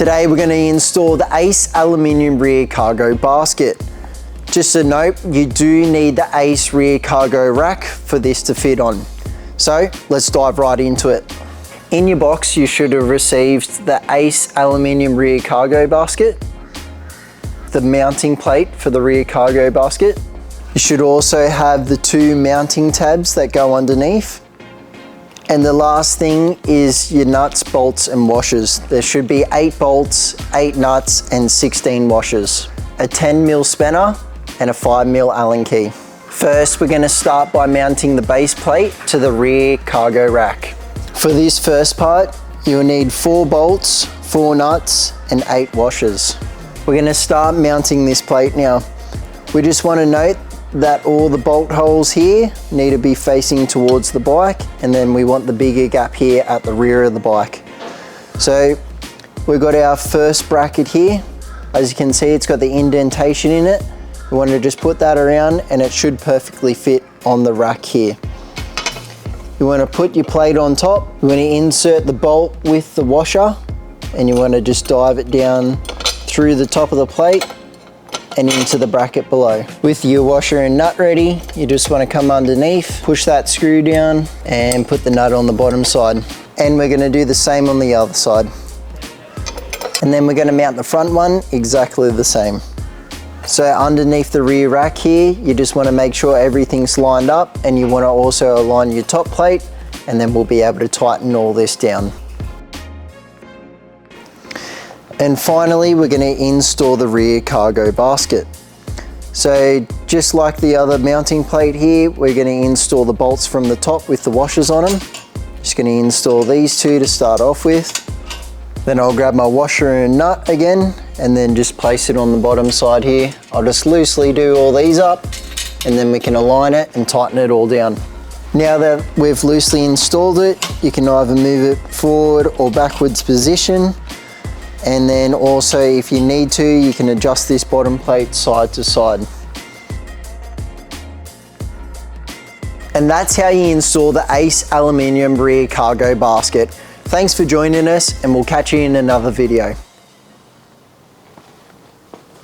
Today we're going to install the Ace aluminium rear cargo basket. Just a note, you do need the Ace rear cargo rack for this to fit on. So let's dive right into it. In your box you should have received the Ace aluminium rear cargo basket, the mounting plate for the rear cargo basket. You should also have the 2 mounting tabs that go underneath. And the last thing is your nuts, bolts and washers. There should be 8 bolts, 8 nuts and 16 washers. A 10mm spanner and a 5mm Allen key. First we're going to start by mounting the base plate to the rear cargo rack. For this first part you'll need 4 bolts, 4 nuts and 8 washers. We're going to start mounting this plate now. We just want to note that all the bolt holes here need to be facing towards the bike, and then we want the bigger gap here at the rear of the bike. So we've got our first bracket here. As you can see, it's got the indentation in it. We want to just put that around and it should perfectly fit on the rack here. You want to put your plate on top. You want to insert the bolt with the washer and you want to just dive it down through the top of the plate and into the bracket below. With your washer and nut ready, you just want to come underneath, push that screw down and put the nut on the bottom side. And we're going to do the same on the other side. And then we're going to mount the front one exactly the same. So underneath the rear rack here, you just want to make sure everything's lined up, and you want to also align your top plate, and then we'll be able to tighten all this down. And finally, we're going to install the rear cargo basket. So just like the other mounting plate here, we're going to install the bolts from the top with the washers on them. Just going to install these 2 to start off with. Then I'll grab my washer and nut again and then just place it on the bottom side here. I'll just loosely do all these up and then we can align it and tighten it all down. Now that we've loosely installed it, you can either move it forward or backwards position. And then also, if you need to, you can adjust this bottom plate side to side. And that's how you install the Ace aluminium rear cargo basket. Thanks for joining us, and we'll catch you in another video.